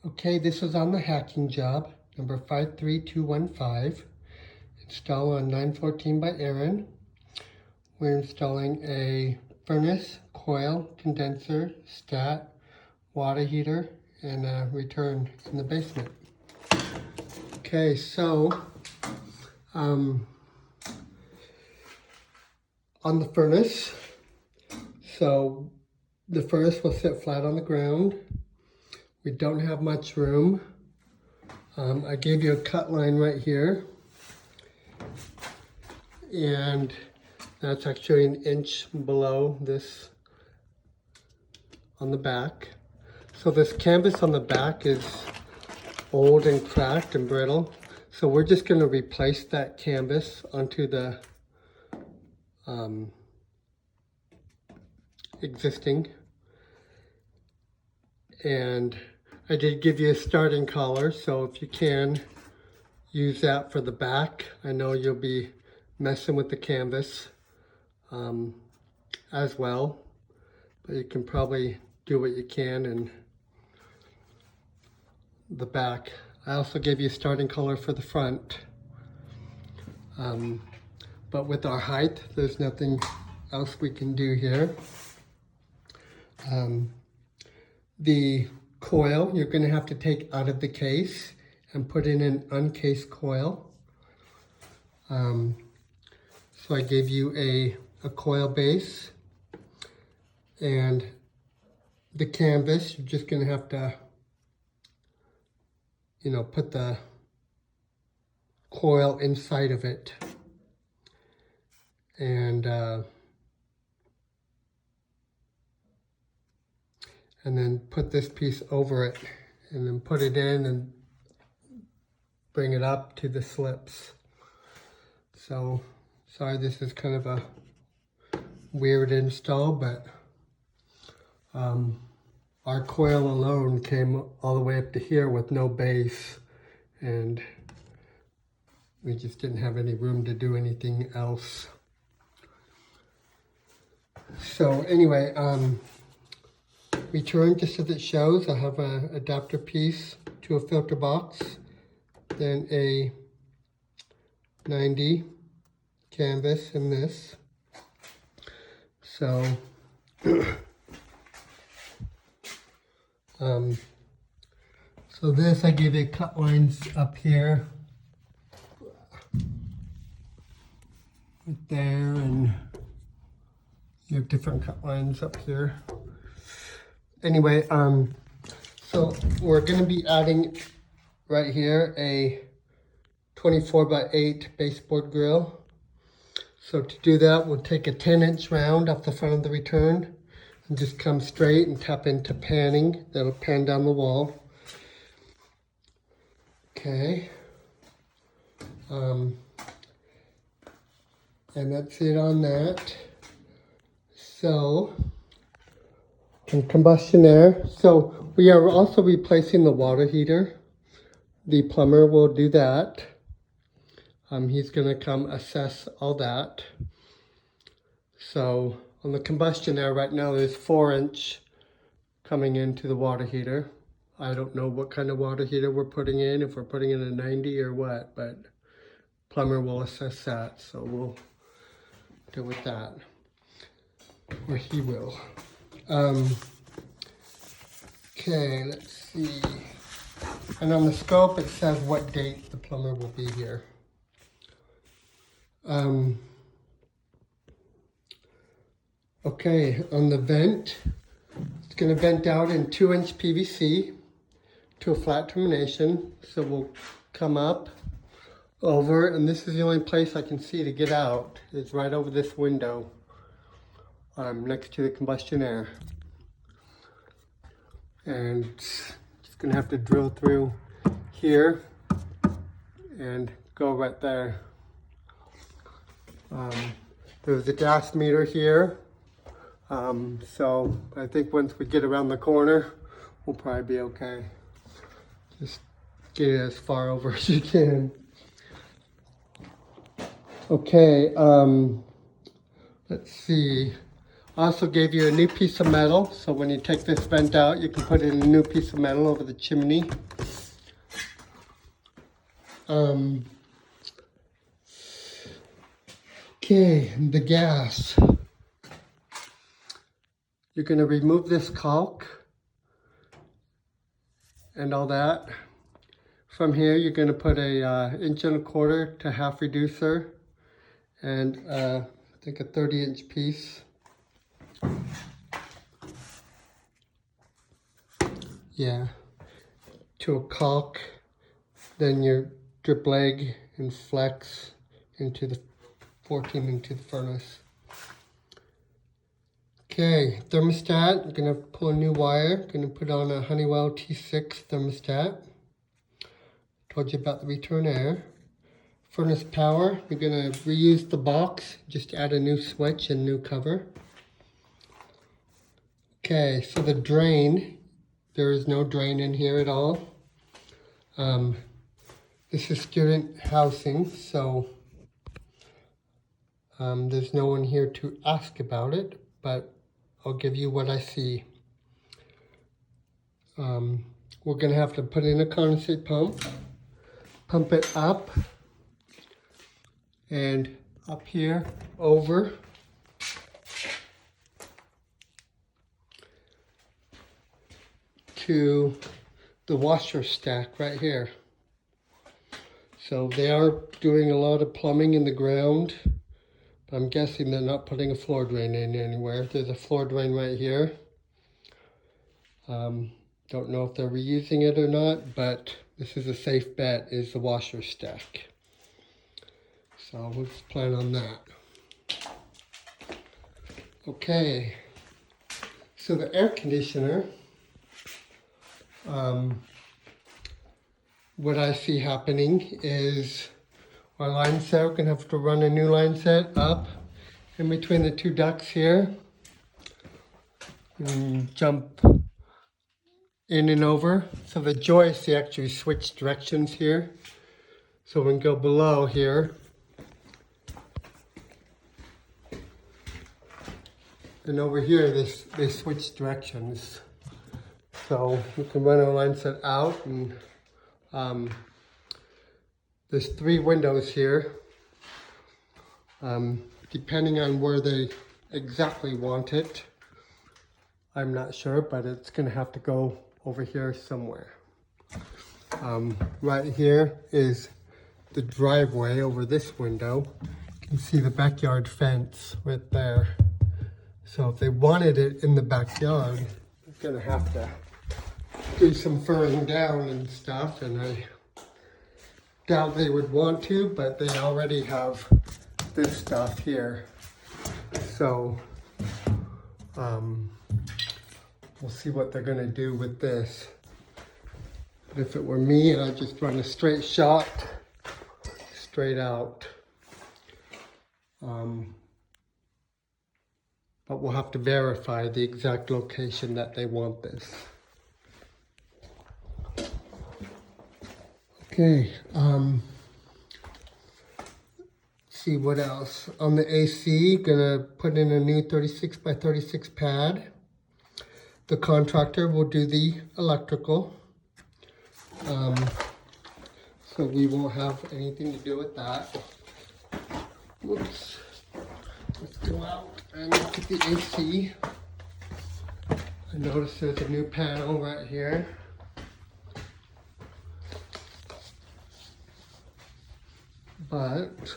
Okay, this is on the hacking job, number 53215. Install on 914 by Aaron. We're installing a furnace, coil, condenser, stat, water heater, and a return in the basement. Okay, so on the furnace, so the furnace will sit flat on the ground. We don't have much room. I gave you a cut line right here, and that's actually an inch below this on the back. So this canvas on the back is old and cracked and brittle. So we're just going to replace that canvas onto the existing. And I did give you a starting collar, so if you can use that for the back. I know you'll be messing with the canvas as well, but you can probably do what you can in the back. I also gave you a starting color for the front, but with our height, there's nothing else we can do here. The coil you're going to have to take out of the case and put in an uncased coil. So I gave you a coil base, and the canvas, you're just going to have to, put the coil inside of it. And then put this piece over it, and then put it in and bring it up to the slips. So, sorry this is kind of a weird install, but our coil alone came all the way up to here with no base, and we just didn't have any room to do anything else. So anyway, return just as it shows. I have an adapter piece to a filter box, then a 90 canvas in this. So so this, I gave you cut lines up here, right there, and you have different cut lines up here. Anyway, so we're going to be adding right here a 24 by 8 baseboard grill. So to do that, we'll take a 10-inch round off the front of the return and just come straight and tap into panning. That'll pan down the wall. Okay. And that's it on that. So, and combustion air. So we are also replacing the water heater. The plumber will do that. He's going to come assess all that. So on the combustion air right now, there's 4-inch coming into the water heater. I don't know what kind of water heater we're putting in, if we're putting in a 90 or what, but plumber will assess that. So we'll deal with that, or he will. Okay, let's see. And on the scope, it says what date the plumber will be here. Okay, on the vent, it's going to vent out in 2-inch PVC to a flat termination. So we'll come up, over, and this is the only place I can see to get out. It's right over this window, next to the combustion air. And just going to have to drill through here and go right there. There's a gas meter here. So I think once we get around the corner, we'll probably be okay. Just get it as far over as you can. Okay, let's see. I also gave you a new piece of metal, so when you take this vent out, you can put in a new piece of metal over the chimney. Okay, the gas. You're going to remove this caulk and all that. From here, you're going to put a 1.25" to half reducer and I think a 30" piece. Yeah, to a caulk, then your drip leg and flex into the 14 into the furnace. Okay, thermostat, I'm gonna pull a new wire, gonna put on a Honeywell T6 thermostat. Told you about the return air. Furnace power, you're gonna reuse the box, just add a new switch and new cover. Okay, so the drain, there is no drain in here at all. This is student housing, so there's no one here to ask about it, but I'll give you what I see. We're gonna have to put in a condensate pump it up, and up here, over. To the washer stack right here. So they are doing a lot of plumbing in the ground. But I'm guessing they're not putting a floor drain in anywhere. There's a floor drain right here. Don't know if they're reusing it or not, but this is a safe bet, is the washer stack. So let's plan on that. Okay, so the air conditioner, what I see happening is our line set, we're gonna have to run a new line set up in between the two ducts here and jump in and over. So the joists, they actually switch directions here. So we can go below here. And over here, they switch directions. So you can run a line set out, and there's 3 windows here. Depending on where they exactly want it, I'm not sure, but it's gonna have to go over here somewhere. Right here is the driveway over this window. You can see the backyard fence right there. So if they wanted it in the backyard, they're gonna have to do some furring down and stuff, and I doubt they would want to, but they already have this stuff here. So we'll see what they're gonna do with this. But if it were me, I'd just run a straight shot, straight out. But we'll have to verify the exact location that they want this. Okay, see what else. On the AC, gonna put in a new 36 by 36 pad. The contractor will do the electrical. So we won't have anything to do with that. Whoops. Let's go out and look at the AC. I noticed there's a new panel right here. But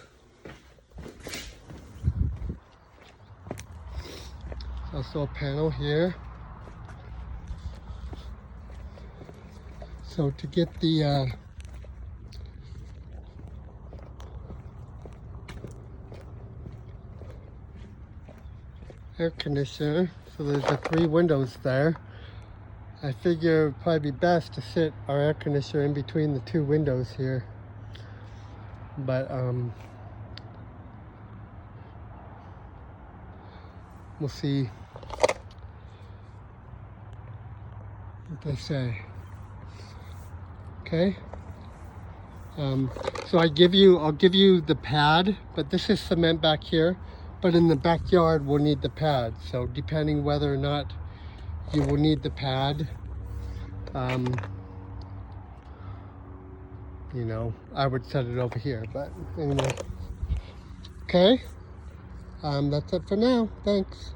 also a panel here. So to get the air conditioner, so there's the 3 windows there. I figure it would probably be best to sit our air conditioner in between the 2 windows here. But we'll see what they say. Okay. So I'll give you the pad, but this is cement back here. but in the backyard we'll need the pad. So depending whether or not you will need the pad, you know, I would set it over here. But anyway, okay, that's it for now. Thanks.